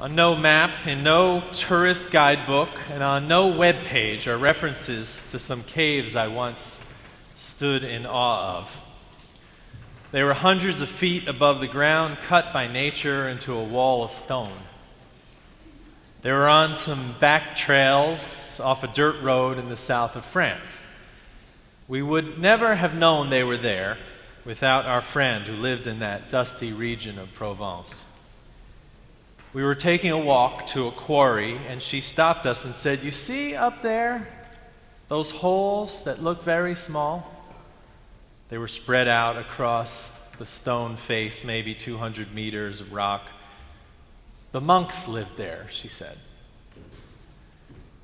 On no map, in no tourist guidebook, and on no web page are references to some caves I once stood in awe of. They were hundreds of feet above the ground, cut by nature into a wall of stone. They were on some back trails off a dirt road in the south of France. We would never have known they were there without our friend who lived in that dusty region of Provence. We were taking a walk to a quarry, and she stopped us and said, "You see up there, those holes that look very small?" They were spread out across the stone face, maybe 200 meters of rock. "The monks lived there," she said.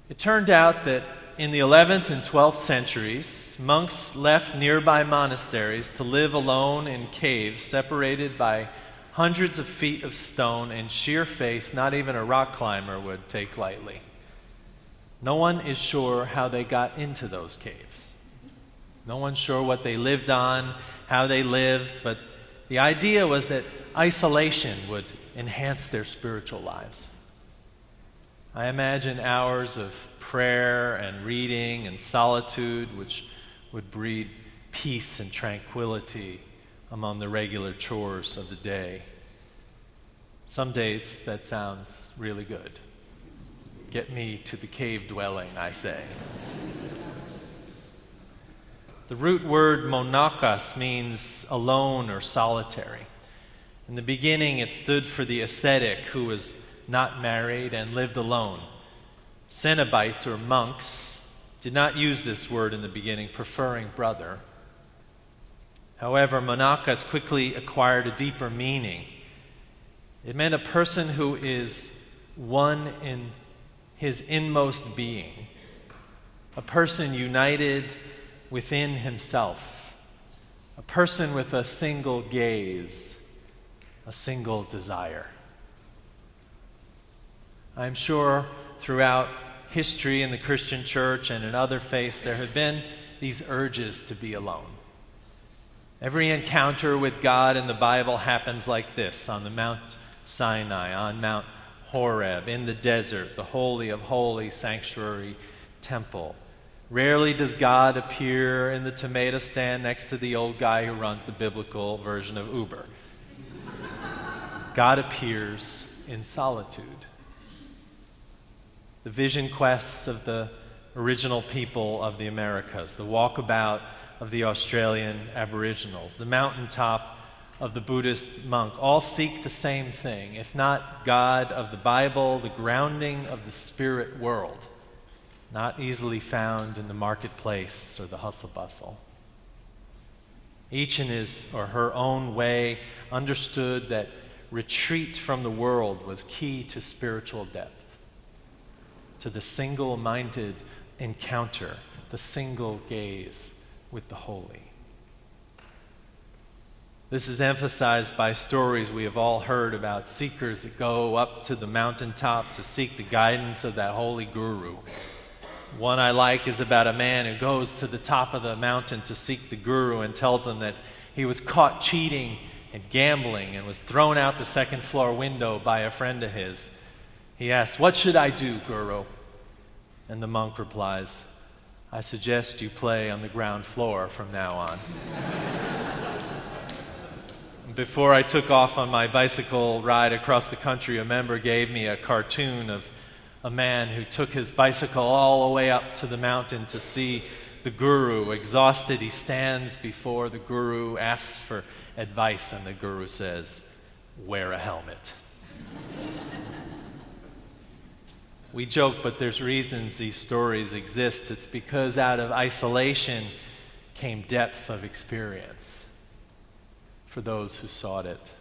It turned out that in the 11th and 12th centuries, monks left nearby monasteries to live alone in caves separated by hundreds of feet of stone and sheer face not even a rock climber would take lightly. No one is sure how they got into those caves. No one's sure what they lived on, how they lived, but the idea was that isolation would enhance their spiritual lives. I imagine hours of prayer and reading and solitude which would breed peace and tranquility among the regular chores of the day. Some days that sounds really good. Get me to the cave dwelling, I say. The root word monachos means alone or solitary. In the beginning, it stood for the ascetic who was not married and lived alone. Cenobites or monks did not use this word in the beginning, preferring brother. However, monachos quickly acquired a deeper meaning. It meant a person who is one in his inmost being, a person united within himself, a person with a single gaze, a single desire. I'm sure throughout history in the Christian church and in other faiths there have been these urges to be alone. Every encounter with God in the Bible happens like this: on the Mount Sinai, on Mount Horeb, in the desert, the Holy of Holies sanctuary temple. Rarely does God appear in the tomato stand next to the old guy who runs the biblical version of Uber. God appears in solitude. The vision quests of the original people of the Americas, the walkabout of the Australian Aboriginals, the mountaintop of the Buddhist monk, all seek the same thing, if not God of the Bible, the grounding of the spirit world, not easily found in the marketplace or the hustle-bustle. Each in his or her own way understood that retreat from the world was key to spiritual depth, to the single-minded encounter, the single gaze with the holy. This is emphasized by stories we have all heard about seekers that go up to the mountaintop to seek the guidance of that holy guru. One I like is about a man who goes to the top of the mountain to seek the guru and tells him that he was caught cheating and gambling and was thrown out the second floor window by a friend of his. He asks, "What should I do, guru?" And the monk replies, "I suggest you play on the ground floor from now on." Before I took off on my bicycle ride across the country, a member gave me a cartoon of a man who took his bicycle all the way up to the mountain to see the guru. Exhausted, he stands before the guru, asks for advice, and the guru says, "Wear a helmet." We joke, but there's reasons these stories exist. It's because out of isolation came depth of experience for those who sought it.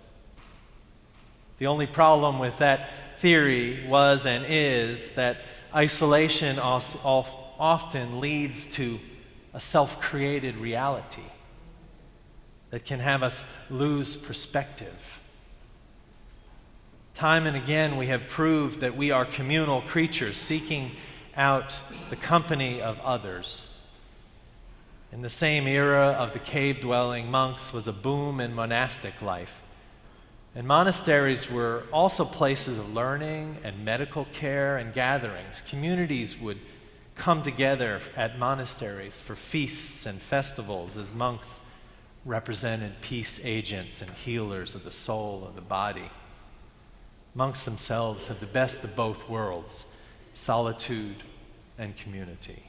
The only problem with that theory was and is that isolation often leads to a self-created reality that can have us lose perspective. Time and again, we have proved that we are communal creatures seeking out the company of others. In the same era of the cave-dwelling monks was a boom in monastic life. And monasteries were also places of learning and medical care and gatherings. Communities would come together at monasteries for feasts and festivals as monks represented peace agents and healers of the soul and the body. Monks themselves had the best of both worlds, solitude and community.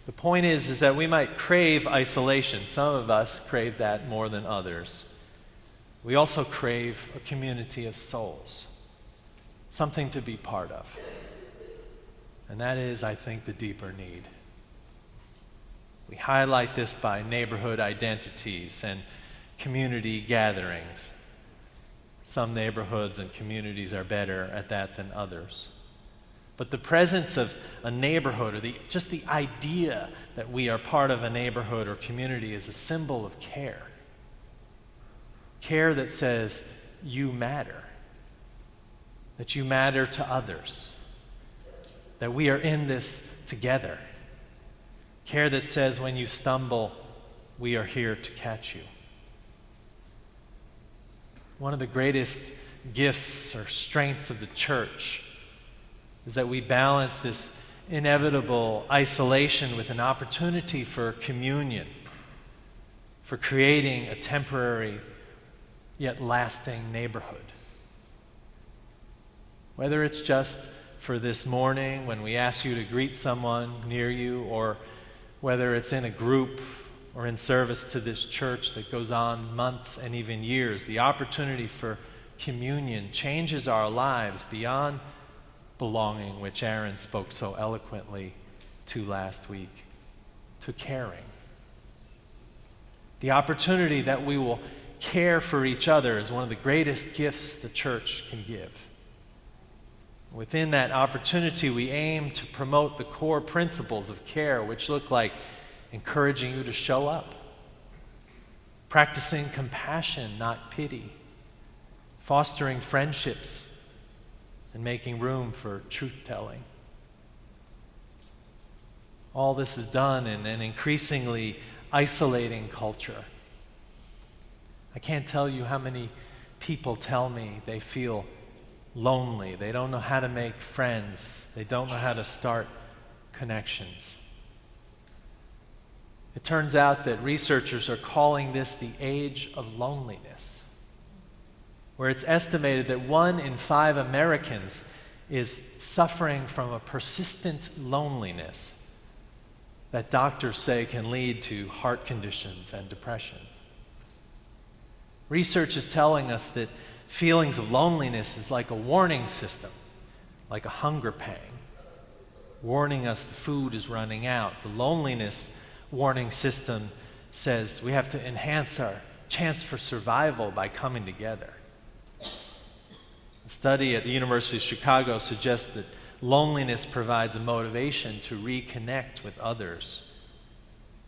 The point is that we might crave isolation. Some of us crave that more than others. We also crave a community of souls, something to be part of. And that is, I think, the deeper need. We highlight this by neighborhood identities and community gatherings. Some neighborhoods and communities are better at that than others. But the presence of a neighborhood, or just the idea that we are part of a neighborhood or community, is a symbol of care. Care that says, you matter. That you matter to others. That we are in this together. Care that says, when you stumble, we are here to catch you. One of the greatest gifts or strengths of the church is that we balance this inevitable isolation with an opportunity for communion, for creating a temporary yet lasting neighborhood. Whether it's just for this morning when we ask you to greet someone near you, or whether it's in a group or in service to this church that goes on months and even years, the opportunity for communion changes our lives beyond belonging, which Aaron spoke so eloquently to last week, to caring. The opportunity that we will care for each other is one of the greatest gifts the church can give. Within that opportunity, we aim to promote the core principles of care, which look like encouraging you to show up, practicing compassion, not pity, fostering friendships, and making room for truth-telling. All this is done in an increasingly isolating culture. I can't tell you how many people tell me they feel lonely. They don't know how to make friends. They don't know how to start connections. It turns out that researchers are calling this the age of loneliness, where it's estimated that 1 in 5 Americans is suffering from a persistent loneliness that doctors say can lead to heart conditions and depression. Research is telling us that feelings of loneliness is like a warning system, like a hunger pang, warning us the food is running out. The loneliness warning system says we have to enhance our chance for survival by coming together. A study at the University of Chicago suggests that loneliness provides a motivation to reconnect with others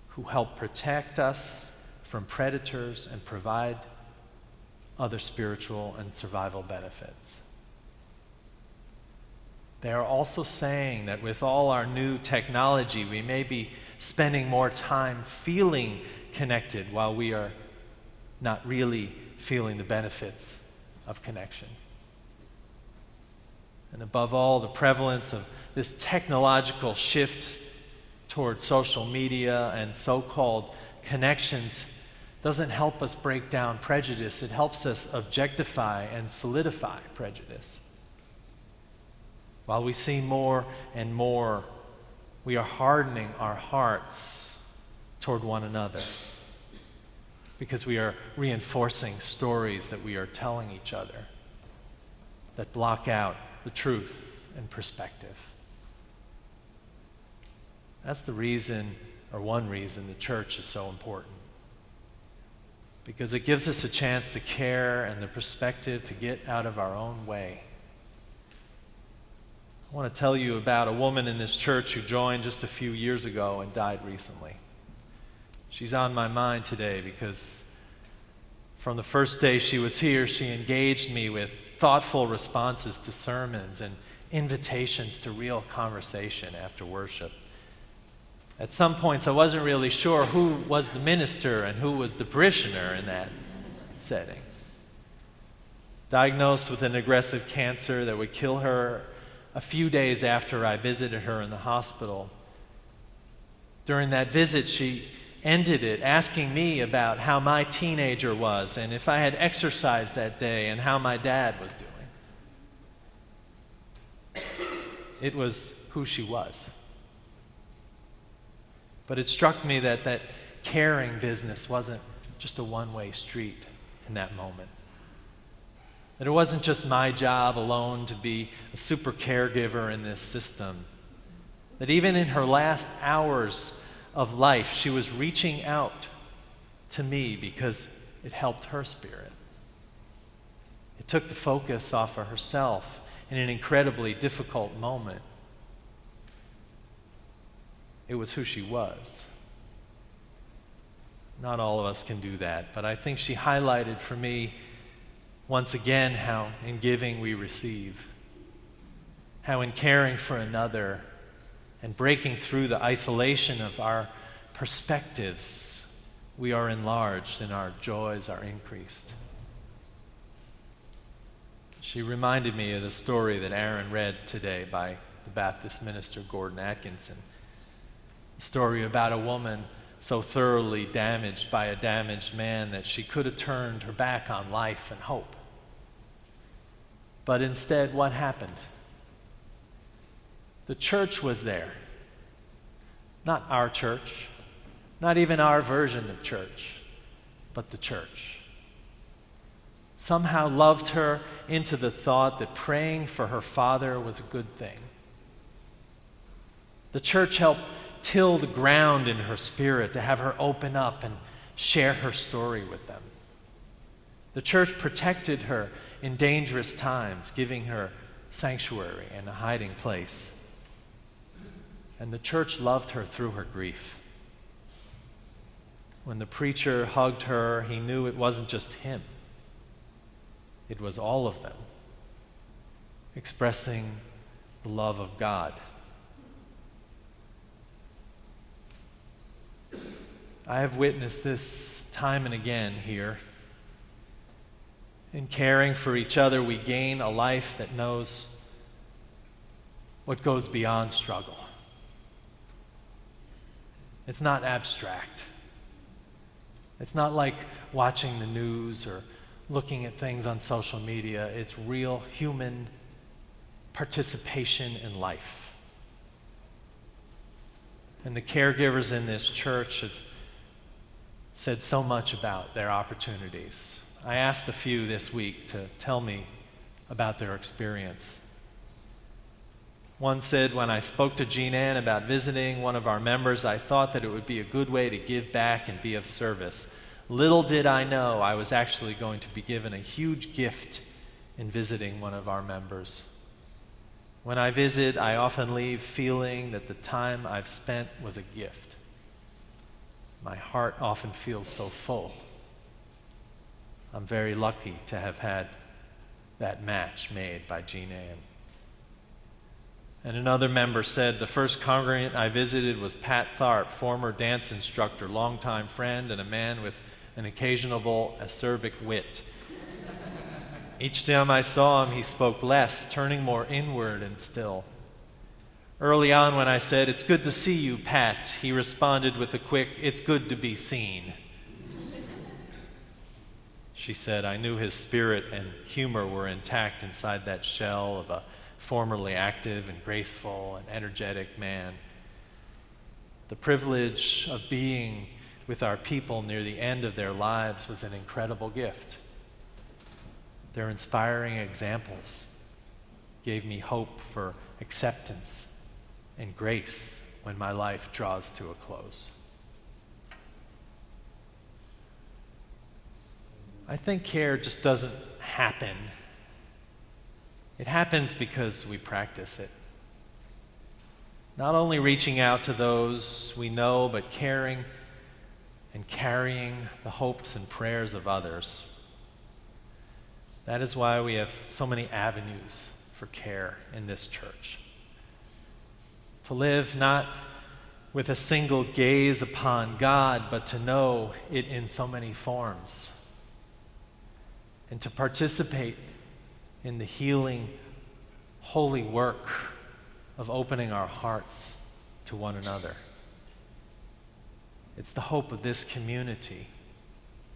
who help protect us from predators and provide other spiritual and survival benefits. They are also saying that with all our new technology, we may be spending more time feeling connected while we are not really feeling the benefits of connection. And above all, the prevalence of this technological shift toward social media and so-called connections doesn't help us break down prejudice. It helps us objectify and solidify prejudice. While we see more and more, we are hardening our hearts toward one another because we are reinforcing stories that we are telling each other that block out the truth and perspective. That's the reason, or one reason, the church is so important. Because it gives us a chance to care and the perspective to get out of our own way. I want to tell you about a woman in this church who joined just a few years ago and died recently. She's on my mind today because from the first day she was here, she engaged me with thoughtful responses to sermons and invitations to real conversation after worship. At some points, I wasn't really sure who was the minister and who was the parishioner in that setting. diagnosed with an aggressive cancer that would kill her a few days after I visited her in the hospital. During that visit, she ended it asking me about how my teenager was and if I had exercised that day and how my dad was doing. It was who she was. But it struck me that that caring business wasn't just a one-way street in that moment. That it wasn't just my job alone to be a super caregiver in this system. That even in her last hours of life, she was reaching out to me because it helped her spirit. It took the focus off of herself in an incredibly difficult moment. It was who she was. Not all of us can do that, but I think she highlighted for me once again how in giving we receive, how in caring for another and breaking through the isolation of our perspectives, we are enlarged and our joys are increased. She reminded me of the story that Aaron read today by the Baptist minister Gordon Atkinson. A story about a woman so thoroughly damaged by a damaged man that she could have turned her back on life and hope. But instead, what happened? The church was there. Not our church, not even our version of church, but the church. Somehow loved her into the thought that praying for her father was a good thing. The church helped till the ground in her spirit to have her open up and share her story with them. The church protected her in dangerous times, giving her sanctuary and a hiding place. And the church loved her through her grief. When the preacher hugged her, he knew it wasn't just him. It was all of them, expressing the love of God. I have witnessed this time and again here. In caring for each other, we gain a life that knows what goes beyond struggle. It's not abstract. It's not like watching the news or looking at things on social media. It's real human participation in life. And the caregivers in this church have said so much about their opportunities. I asked a few this week to tell me about their experience. One said, when I spoke to Jean Ann about visiting one of our members, I thought that it would be a good way to give back and be of service. Little did I know I was actually going to be given a huge gift in visiting one of our members. When I visit, I often leave feeling that the time I've spent was a gift. My heart often feels so full. I'm very lucky to have had that match made by Jean Ann. And another member said, the first congregant I visited was Pat Tharp, former dance instructor, longtime friend, and a man with an occasional acerbic wit. Each time I saw him, he spoke less, turning more inward and still. Early on when I said, "It's good to see you, Pat," he responded with a quick, "It's good to be seen." She said, I knew his spirit and humor were intact inside that shell of a formerly active and graceful and energetic man. The privilege of being with our people near the end of their lives was an incredible gift. Their inspiring examples gave me hope for acceptance and grace when my life draws to a close. I think care just doesn't happen. It happens because we practice it. Not only reaching out to those we know, but caring and carrying the hopes and prayers of others. That is why we have so many avenues for care in this church. To live not with a single gaze upon God, but to know it in so many forms. And to participate in the healing, holy work of opening our hearts to one another. It's the hope of this community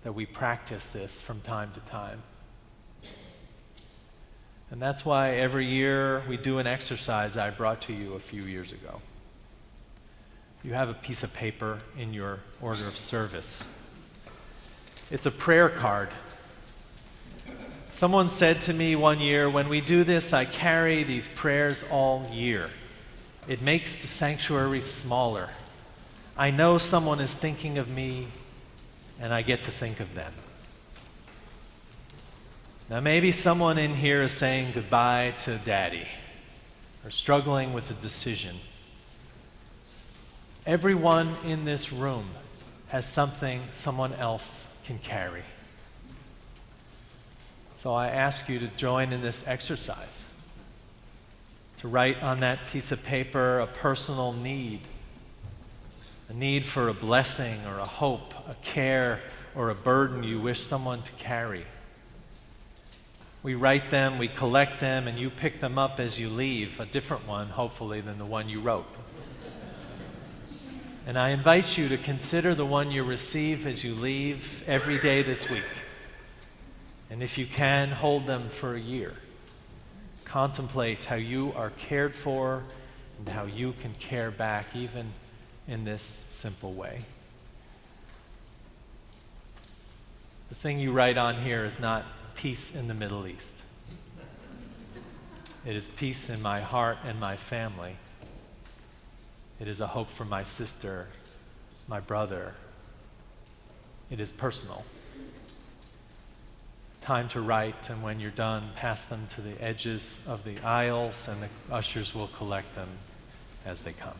that we practice this from time to time. And that's why every year we do an exercise I brought to you a few years ago. You have a piece of paper in your order of service. It's a prayer card. Someone said to me one year, when we do this, I carry these prayers all year. It makes the sanctuary smaller. I know someone is thinking of me, and I get to think of them. Now, maybe someone in here is saying goodbye to Daddy, or struggling with a decision. Everyone in this room has something someone else can carry. So I ask you to join in this exercise, to write on that piece of paper a personal need, a need for a blessing or a hope, a care or a burden you wish someone to carry. We write them, we collect them, and you pick them up as you leave, a different one, hopefully, than the one you wrote. And I invite you to consider the one you receive as you leave every day this week. And if you can, hold them for a year. Contemplate how you are cared for and how you can care back even in this simple way. The thing you write on here is not peace in the Middle East. It is peace in my heart and my family. It is a hope for my sister, my brother. It is personal. Time to write, and when you're done, pass them to the edges of the aisles, and the ushers will collect them as they come.